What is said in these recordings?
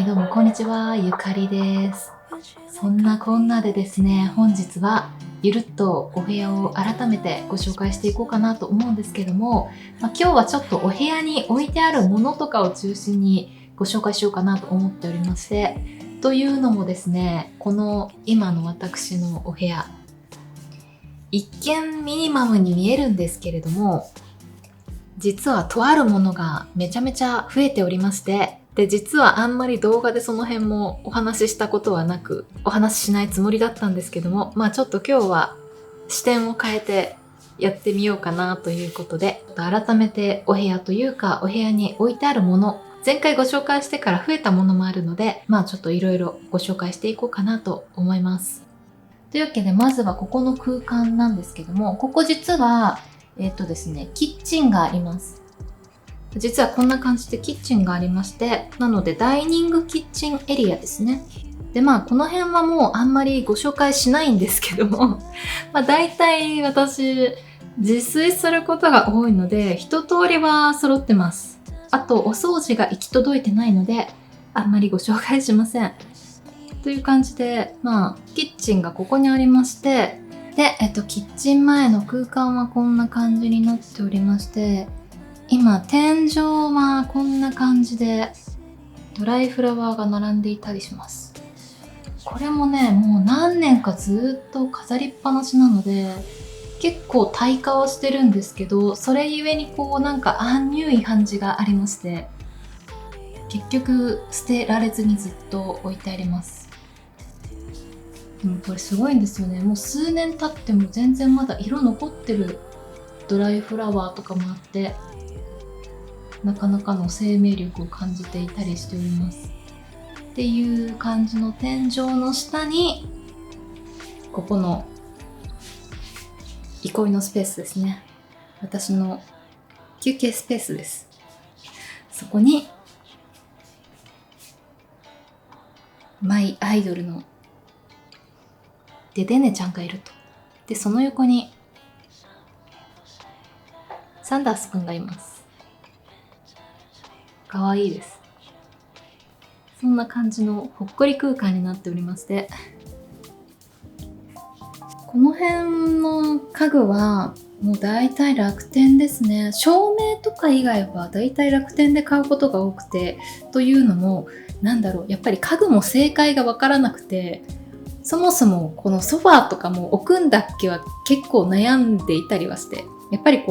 はいどうもこんにちは、ゆかりです。そんなこんなでですね、本日はゆるっとお部屋を改めてご紹介していこうかなと思うんですけども、今日はちょっとお部屋に置いてあるものとかを中心にご紹介しようかなと思っておりまして、というのもですね、この今の私のお部屋、一見ミニマムに見えるんですけれども、実はとあるものがめちゃめちゃ増えておりまして、で実はあんまり動画でその辺もお話ししたことはなく、お話ししないつもりだったんですけども、ちょっと今日は視点を変えてやってみようかなということで、改めてお部屋というかお部屋に置いてあるもの、前回ご紹介してから増えたものもあるので、ちょっといろいろご紹介していこうかなと思います。というわけでまずはここの空間なんですけども、ここ実はですね、キッチンがあります。実はこんな感じでキッチンがありまして、なのでダイニングキッチンエリアですね。でこの辺はもうあんまりご紹介しないんですけども大体私自炊することが多いので一通りは揃ってます。あとお掃除が行き届いてないのであんまりご紹介しません。という感じでキッチンがここにありまして、で、キッチン前の空間はこんな感じになっておりまして、今天井はこんな感じでドライフラワーが並んでいたりします。これもね、もう何年かずっと飾りっぱなしなので結構耐化はしてるんですけど、それゆえにアンニュイ感じがありまして、結局捨てられずにずっと置いてあります。これすごいんですよね。もう数年経っても全然まだ色残ってるドライフラワーとかもあって、なかなかの生命力を感じていたりしております。っていう感じの天井の下に、ここの憩いのスペースですね。私の休憩スペースです。そこにマイアイドルのデデネちゃんがいると。でその横にサンダースくんがいます。かわいいです。そんな感じのほっこり空間になっておりまして、この辺の家具はもう大体楽天ですね。照明とか以外は大体楽天で買うことが多くて、というのもやっぱり家具も正解がわからなくて、そもそもこのソファーとかも置くんだっけは結構悩んでいたりはして、やっぱり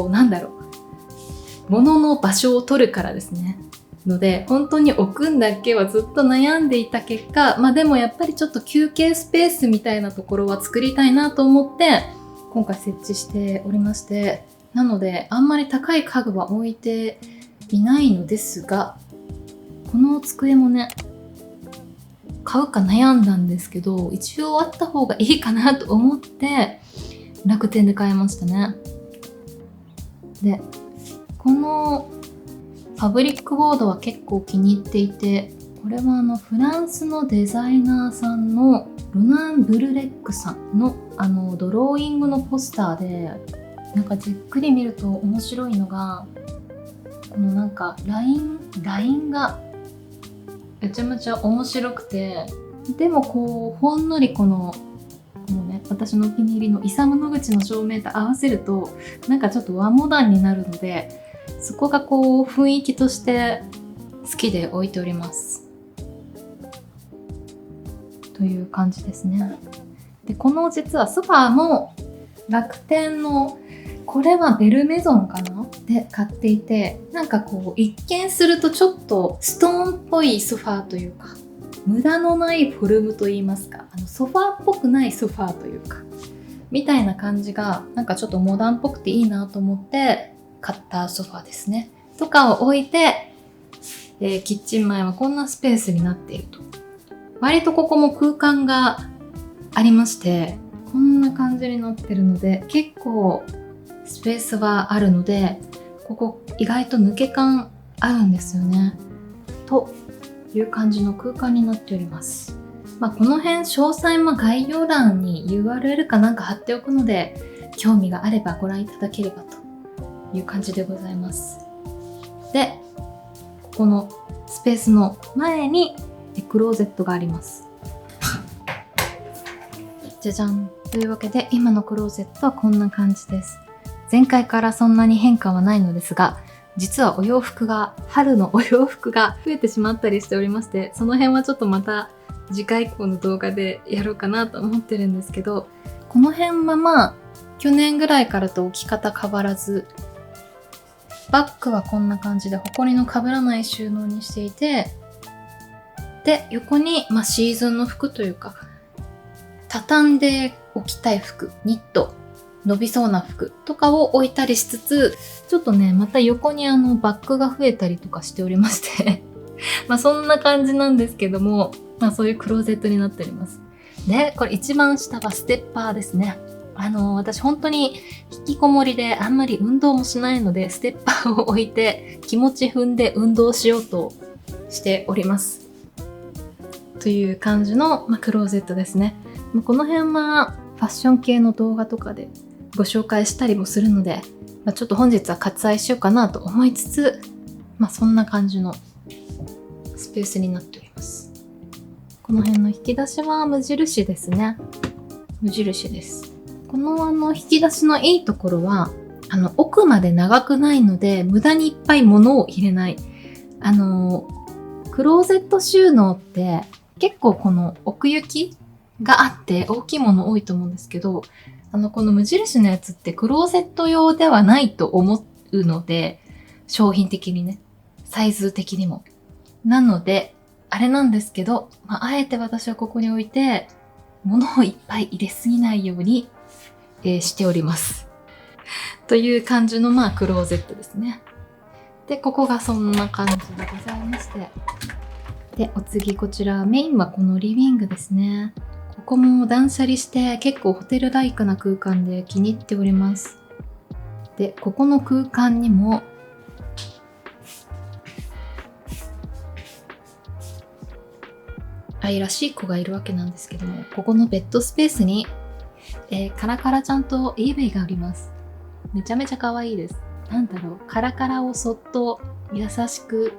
物の場所を取るからですね。ので本当に置くんだっけはずっと悩んでいた結果、でもやっぱりちょっと休憩スペースみたいなところは作りたいなと思って今回設置しておりまして、なのであんまり高い家具は置いていないのですが、この机もね、買うか悩んだんですけど、一応あった方がいいかなと思って楽天で買いましたね。でこのパブリックボードは結構気に入っていて、これはフランスのデザイナーさんのロナン・ブルレックさんのドローイングのポスターで、じっくり見ると面白いのが、このラインがめちゃめちゃ面白くて、でもほんのりこの私のお気に入りのイサム・ノグチの照明と合わせるとちょっと和モダンになるので、そこが雰囲気として好きで置いておりますという感じですね。でこの実はソファーも楽天の、これはベルメゾンかなで買っていて、一見するとちょっとストーンっぽいソファーというか、無駄のないフォルムといいますか、ソファーっぽくないソファーというかみたいな感じがちょっとモダンっぽくていいなと思って買ったソファーですね。とかを置いて、キッチン前はこんなスペースになっていると。割とここも空間がありまして、こんな感じになってるので結構スペースはあるので、ここ意外と抜け感あるんですよね。という感じの空間になっております。この辺詳細も概要欄に URL か貼っておくので、興味があればご覧いただければという感じでございます。で、ここのスペースの前にでクローゼットがあります。じゃじゃん。というわけで今のクローゼットはこんな感じです。前回からそんなに変化はないのですが、実は春のお洋服が増えてしまったりしておりまして、その辺はちょっとまた次回以降の動画でやろうかなと思ってるんですけど、この辺はまあ去年ぐらいからと置き方変わらず、バッグはこんな感じで埃の被らない収納にしていて、で横にシーズンの服というか畳んでおきたい服、ニット、伸びそうな服とかを置いたりしつつ、ちょっとねまた横にバッグが増えたりとかしておりましてそんな感じなんですけども、そういうクローゼットになっております。でこれ一番下はステッパーですね。私本当に引きこもりであんまり運動もしないので、ステッパーを置いて気持ち踏んで運動しようとしております。という感じの、クローゼットですね。この辺はファッション系の動画とかでご紹介したりもするので、ちょっと本日は割愛しようかなと思いつつ、そんな感じのスペースになっております。この辺の引き出しは無印ですね。無印です。この引き出しのいいところは、奥まで長くないので無駄にいっぱい物を入れない。クローゼット収納って結構この奥行きがあって大きいもの多いと思うんですけど、この無印のやつってクローゼット用ではないと思うので、商品的にね、サイズ的にも。なので、あれなんですけど、あえて私はここに置いて、物をいっぱい入れすぎないように、しております。という感じのクローゼットですね。で、ここがそんな感じでございまして。で、お次こちら、メインはこのリビングですね。ここも断捨離して結構ホテルライクな空間で気に入っております。で、ここの空間にも愛らしい子がいるわけなんですけども、ここのベッドスペースに、カラカラちゃんとイーブイがあります。めちゃめちゃ可愛いです。カラカラをそっと優しく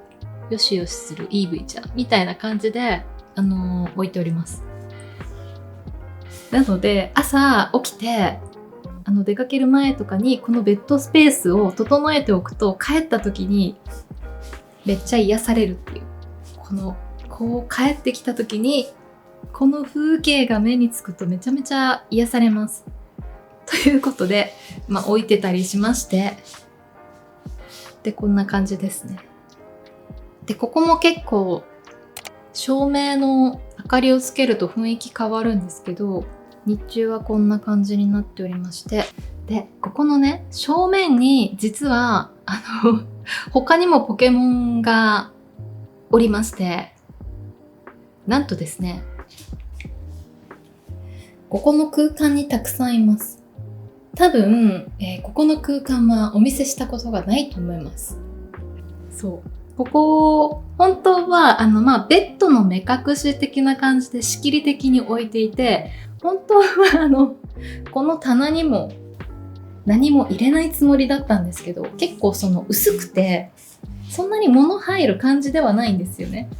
よしよしするイーブイちゃんみたいな感じで、置いております。なので朝起きて出かける前とかにこのベッドスペースを整えておくと、帰った時にめっちゃ癒されるっていう、こう帰ってきた時にこの風景が目につくとめちゃめちゃ癒されます。ということで、置いてたりしまして、でこんな感じですね。でここも結構照明の明かりをつけると雰囲気変わるんですけど、日中はこんな感じになっておりまして、でここのね正面に実は他にもポケモンがおりまして、なんとですね、ここの空間にたくさんいます。多分、ここの空間はお見せしたことがないと思います。そう。ここ、本当は、ベッドの目隠し的な感じで仕切り的に置いていて、本当はこの棚にも何も入れないつもりだったんですけど、結構薄くて、そんなに物入る感じではないんですよね。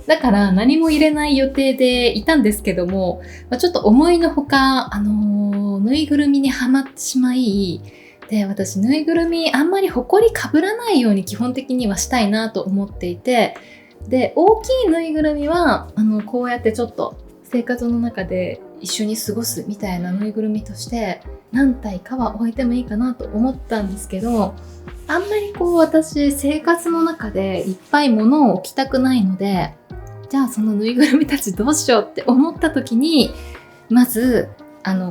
だから何も入れない予定でいたんですけども、ちょっと思いのほか、ぬいぐるみにはまってしまい、で、私ぬいぐるみあんまりほこりかぶらないように基本的にはしたいなと思っていて、で、大きいぬいぐるみは、こうやってちょっと生活の中で一緒に過ごすみたいなぬいぐるみとして何体かは置いてもいいかなと思ったんですけど、あんまり私生活の中でいっぱい物を置きたくないので、じゃあそのぬいぐるみたちどうしようって思った時に、まず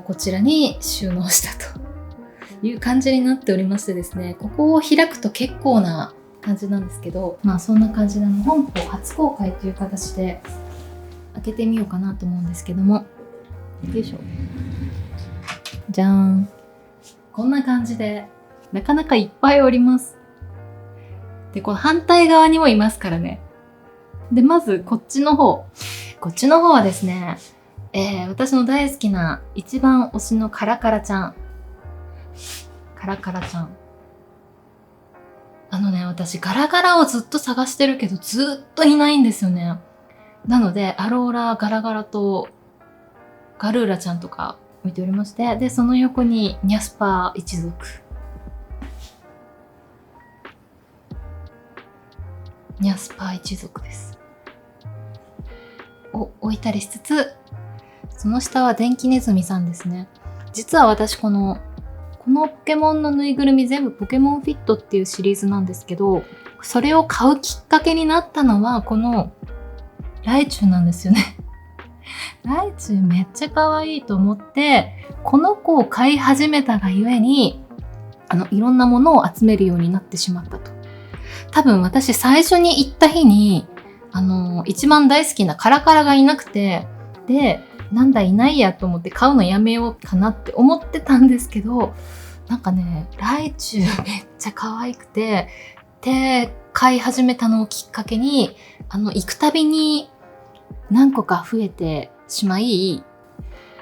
こちらに収納したという感じになっておりましてですね、ここを開くと結構な感じなんですけど、そんな感じで本邦初公開という形で開けてみようかなと思うんですけども、よいしょ、じゃーん。こんな感じでなかなかいっぱいおります。で、この反対側にもいますからね。で、まずこっちの方はですね、私の大好きな一番推しのカラカラちゃん。私ガラガラをずっと探してるけどずっといないんですよね。なので、アローラ、ガラガラとガルーラちゃんとか置いておりまして、で、その横にニャスパー一族。ニャスパー一族です。を置いたりしつつ、その下は電気ネズミさんですね。実は私このポケモンのぬいぐるみ全部ポケモンフィットっていうシリーズなんですけど、それを買うきっかけになったのはこのライチュウなんですよね。ライチュウめっちゃ可愛いと思って、この子を飼い始めたがゆえに、いろんなものを集めるようになってしまったと。多分私最初に行った日に、一番大好きなカラカラがいなくて、で、なんだいないやと思って買うのやめようかなって思ってたんですけど、なんかね、ライチュウめっちゃ可愛くて、で、飼い始めたのをきっかけに、行くたびに何個か増えてしまい、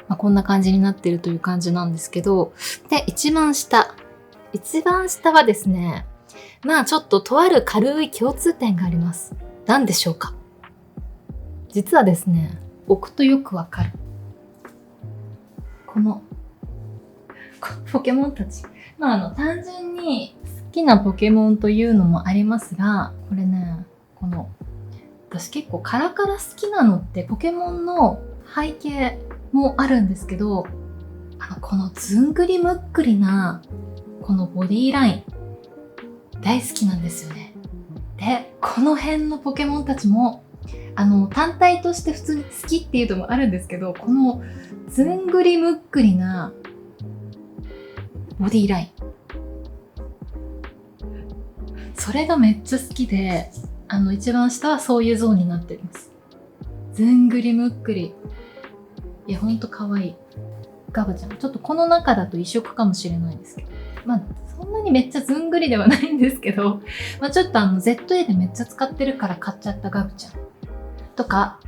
こんな感じになってるという感じなんですけど、で、一番下はですね、ちょっととある軽い共通点があります。何でしょうか？実はですね、置くとよくわかる。このポケモンたち。単純に好きなポケモンというのもありますが、これね、私結構カラカラ好きなのってポケモンの背景もあるんですけど、このずんぐりむっくりなこのボディライン大好きなんですよね。で、この辺のポケモンたちも単体として普通に好きっていうのもあるんですけど、このずんぐりむっくりなボディライン、それがめっちゃ好きで、一番下はそういうゾーンになっています。ずんぐりむっくり。いや、ほんと可愛い。ガブちゃん。ちょっとこの中だと異色かもしれないですけど。そんなにめっちゃずんぐりではないんですけど、ちょっとZA でめっちゃ使ってるから買っちゃったガブちゃん。とか、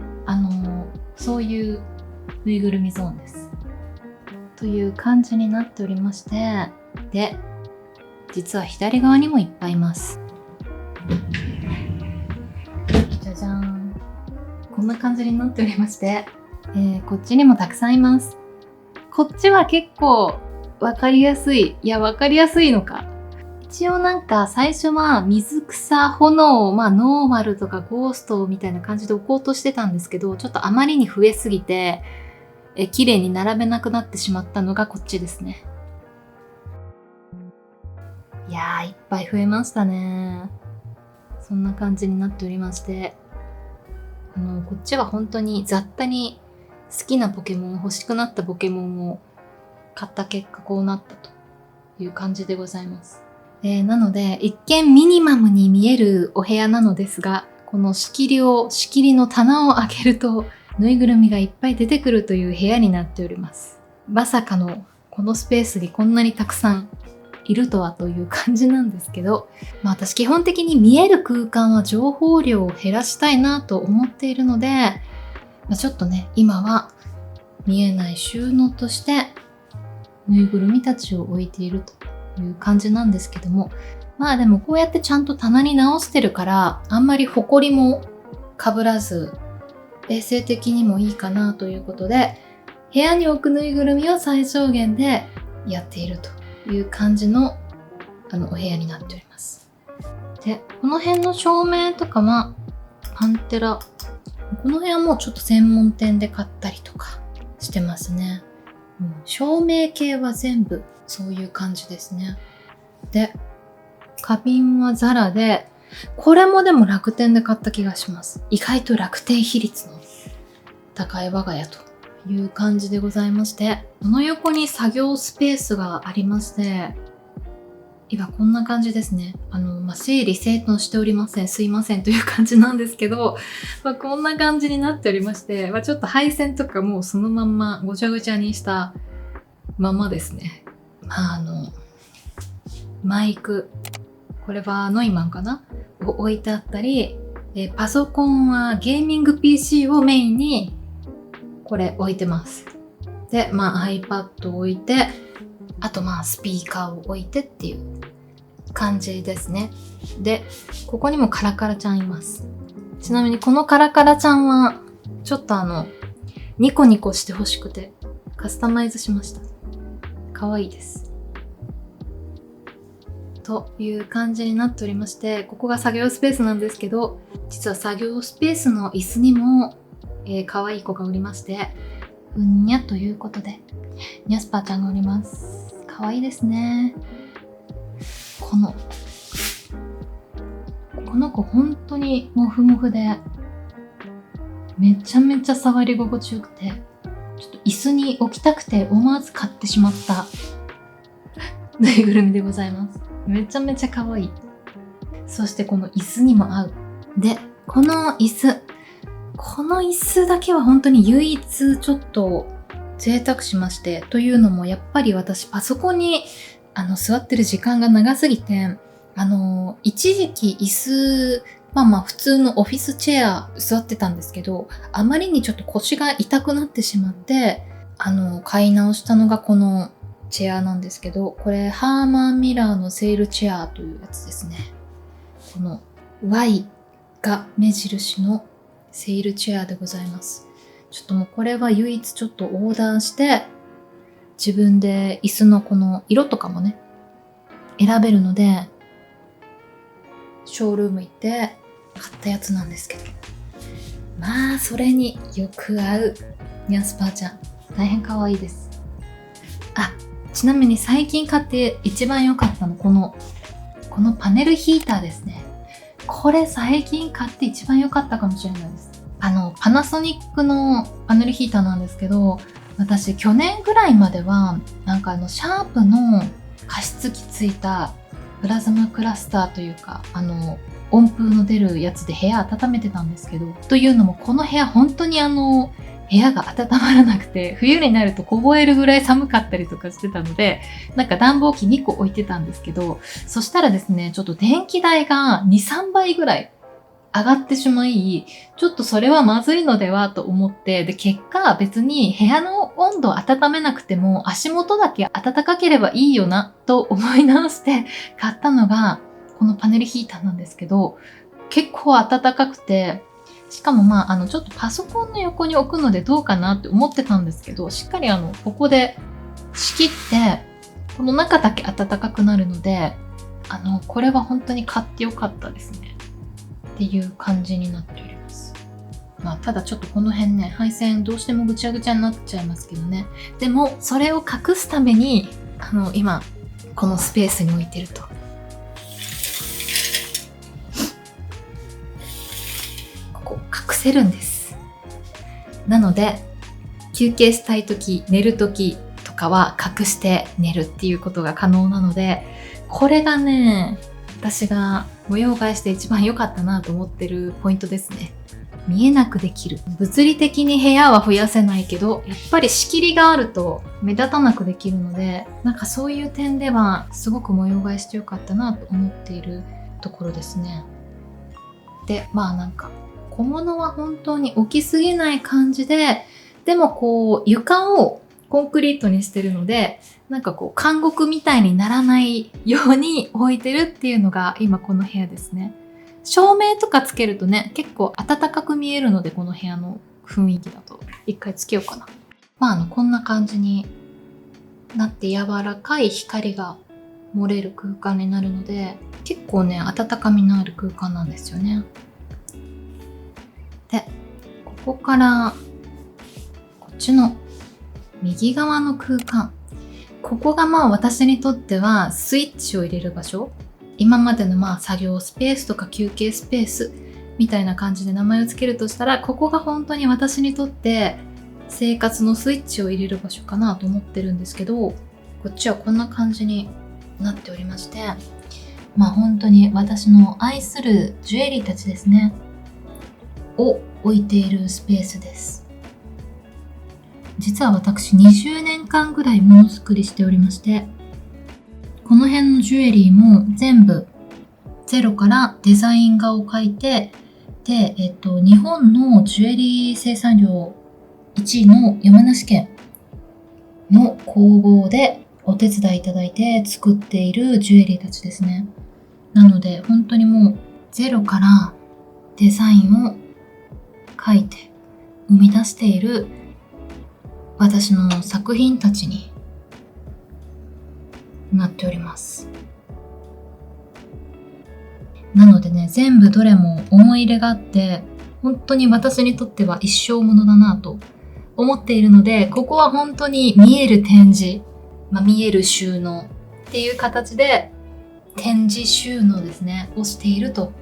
そういうぬいぐるみゾーンです。という感じになっておりまして、で、実は左側にもいっぱいいます。じゃじゃーん。こんな感じになっておりまして、こっちにもたくさんいます。こっちは結構わかりやすい。いや、わかりやすいのか。一応最初は水草、炎、ノーマルとかゴーストみたいな感じで置こうとしてたんですけど、ちょっとあまりに増えすぎて、綺麗に並べなくなってしまったのがこっちですね。いやー、いっぱい増えましたね。そんな感じになっておりまして、こっちは本当に雑多に好きなポケモン、欲しくなったポケモンを買った結果こうなったという感じでございます。なので、一見ミニマムに見えるお部屋なのですが、この仕切りの棚を開けると、ぬいぐるみがいっぱい出てくるという部屋になっております。まさかのこのスペースにこんなにたくさんいるとはという感じなんですけど、私基本的に見える空間は情報量を減らしたいなと思っているので、ちょっとね、今は見えない収納としてぬいぐるみたちを置いているという感じなんですけども、でもこうやってちゃんと棚に直してるから、あんまりホコリもかぶらず、衛生的にもいいかなということで、部屋に置くぬいぐるみを最小限でやっているという感じのお部屋になっております。で、この辺の照明とかはパンテラ、この辺はもうちょっと専門店で買ったりとかしてますね。照明系は全部そういう感じですね。で、花瓶はザラで、これもでも楽天で買った気がします。意外と楽天比率の高い我が家という感じでございまして、この横に作業スペースがありまして、今こんな感じですね。整理整頓しておりません。すいませんという感じなんですけど、こんな感じになっておりまして、ちょっと配線とかもうそのまんまごちゃごちゃにしたままですね。マイク、これはノイマンかなを置いてあったり、パソコンはゲーミング PC をメインにこれ置いてます。で、iPad を置いて、あとスピーカーを置いてっていう感じですね。で、ここにもカラカラちゃんいます。ちなみにこのカラカラちゃんは、ちょっとニコニコしてほしくて、カスタマイズしました。かわいいです。という感じになっておりまして、ここが作業スペースなんですけど、実は作業スペースの椅子にも、可愛い子がおりまして、うんにゃということで、ニャスパーちゃんがおります。可愛いですね。この子本当にモフモフで、めちゃめちゃ触り心地よくて、ちょっと椅子に置きたくて思わず買ってしまったぬいぐるみでございます。めちゃめちゃ可愛い。そしてこの椅子にも合う。で、この椅子だけは本当に唯一ちょっと贅沢しまして、というのもやっぱり私パソコンに座ってる時間が長すぎて、一時期椅子、普通のオフィスチェア座ってたんですけど、あまりにちょっと腰が痛くなってしまって、買い直したのがこのチェアなんですけど、これハーマンミラーのセールチェアというやつですね。この Y が目印のセールチェアでございます。ちょっともうこれは唯一ちょっとオーダーして、自分で椅子のこの色とかもね、選べるので、ショールーム行って買ったやつなんですけど。それによく合うニャスパーちゃん。大変可愛いです。ちなみに最近買って一番良かったの、このパネルヒーターですね。これ最近買って一番良かったかもしれないです。パナソニックのパネルヒーターなんですけど、私去年ぐらいまでは、シャープの加湿器ついたプラズマクラスターというか、温風の出るやつで部屋温めてたんですけど、というのもこの部屋本当に部屋が温まらなくて、冬になると凍えるぐらい寒かったりとかしてたので、暖房機2個置いてたんですけど、そしたらですね、ちょっと電気代が2、3倍ぐらい上がってしまい、ちょっとそれはまずいのではと思って、で、結果別に部屋の温度を温めなくても足元だけ暖かければいいよなと思い直して買ったのがこのパネルヒーターなんですけど、結構暖かくて、しかもちょっとパソコンの横に置くのでどうかなって思ってたんですけど、しっかりここで仕切って、この中だけ暖かくなるので、これは本当に買ってよかったですね。っていう感じになっております。ただちょっとこの辺ね、配線どうしてもぐちゃぐちゃになっちゃいますけどね。でも、それを隠すために、今、このスペースに置いてると。隠せるんです。なので、休憩したいとき、寝るときとかは隠して寝るっていうことが可能なので、これがね、私が模様替えして一番良かったなと思ってるポイントですね。見えなくできる。物理的に部屋は増やせないけど、やっぱり仕切りがあると目立たなくできるので、そういう点ではすごく模様替えして良かったなと思っているところですね。で、小物は本当に置きすぎない感じで、でも床をコンクリートにしてるので、監獄みたいにならないように置いてるっていうのが今この部屋ですね。照明とかつけるとね、結構暖かく見えるので、この部屋の雰囲気だと。一回つけようかな。こんな感じになって柔らかい光が漏れる空間になるので、結構ね、温かみのある空間なんですよね。で、ここからこっちの右側の空間、ここが私にとってはスイッチを入れる場所。今までの作業スペースとか休憩スペースみたいな感じで名前をつけるとしたら、ここが本当に私にとって生活のスイッチを入れる場所かなと思ってるんですけど、こっちはこんな感じになっておりまして、本当に私の愛するジュエリーたちですねを置いているスペースです。実は私20年間ぐらいものづくりしておりまして、この辺のジュエリーも全部ゼロからデザイン画を描いて、で、日本のジュエリー生産量1位の山梨県の工房でお手伝いいただいて作っているジュエリーたちですね。なので本当にもうゼロからデザインを描いて生み出している私の作品たちになっております。なのでね、全部どれも思い入れがあって、本当に私にとっては一生ものだなと思っているので、ここは本当に見える展示、見える収納っていう形で展示収納ですね、をしていると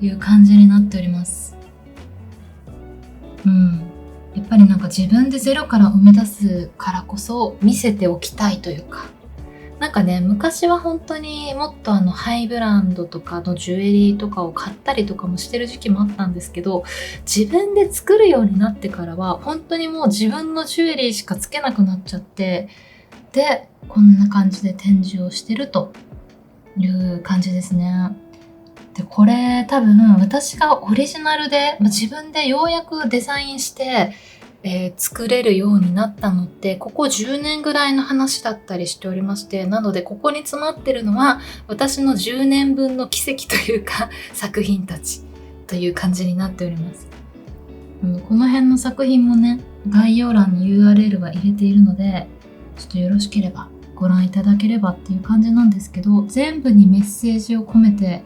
いう感じになっております。やっぱりなんか自分でゼロから生み出すからこそ見せておきたいというか、なんかね、昔は本当にもっとハイブランドとかのジュエリーとかを買ったりとかもしてる時期もあったんですけど、自分で作るようになってからは本当にもう自分のジュエリーしかつけなくなっちゃって、でこんな感じで展示をしてるという感じですね。でこれ多分私がオリジナルで、自分でようやくデザインして、作れるようになったのってここ10年ぐらいの話だったりしておりまして、なのでここに詰まってるのは私の10年分の奇跡というか作品たちという感じになっております。この辺の作品もね、概要欄に URL は入れているので、ちょっとよろしければご覧いただければっていう感じなんですけど、全部にメッセージを込めて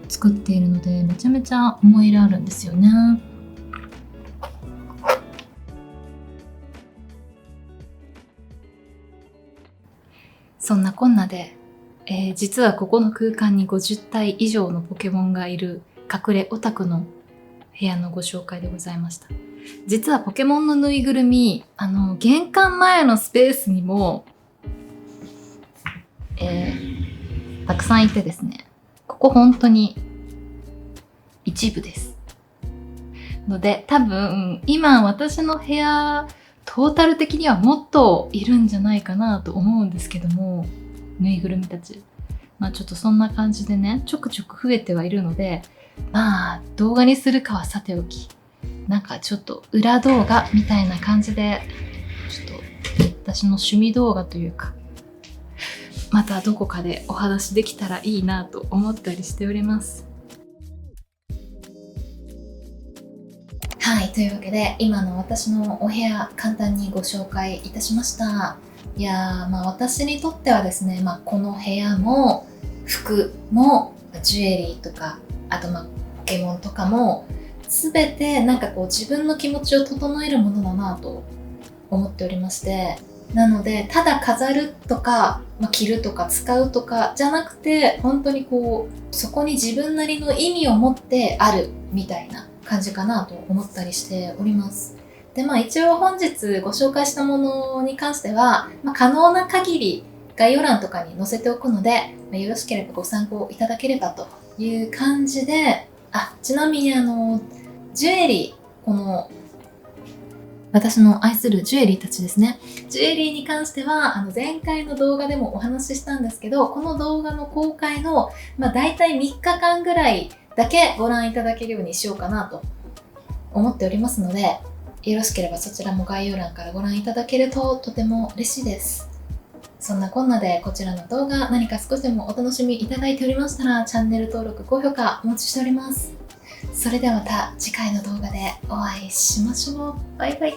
作っているのでめちゃめちゃ思い入れあるんですよね。そんなこんなで、実はここの空間に50体以上のポケモンがいる隠れオタクの部屋のご紹介でございました。実はポケモンのぬいぐるみ、玄関前のスペースにも、たくさんいてですね、ここ本当に一部ですので、多分今私の部屋トータル的にはもっといるんじゃないかなと思うんですけども、ぬいぐるみたち、ちょっとそんな感じでね、ちょくちょく増えてはいるので、動画にするかはさておき、なんかちょっと裏動画みたいな感じで、ちょっと私の趣味動画というか、またどこかでお話できたらいいなと思ったりしております。はい、というわけで今の私のお部屋簡単にご紹介いたしました。いやー、私にとってはですね、この部屋も服もジュエリーとか、あとポケモンとかも全てなんかこう自分の気持ちを整えるものだなと思っておりまして、なのでただ飾るとか、着るとか使うとかじゃなくて、本当にこうそこに自分なりの意味を持ってあるみたいな感じかなと思ったりしております。で一応本日ご紹介したものに関しては、可能な限り概要欄とかに載せておくので、よろしければご参考いただければという感じで、ちなみにジュエリー、この私の愛するジュエリーたちですね。ジュエリーに関しては前回の動画でもお話ししたんですけど、この動画の公開のだいたい3日間ぐらいだけご覧いただけるようにしようかなと思っておりますので、よろしければそちらも概要欄からご覧いただけるととても嬉しいです。そんなこんなでこちらの動画何か少しでもお楽しみいただいておりましたら、チャンネル登録、高評価お待ちしております。それではまた次回の動画でお会いしましょう。バイバイ。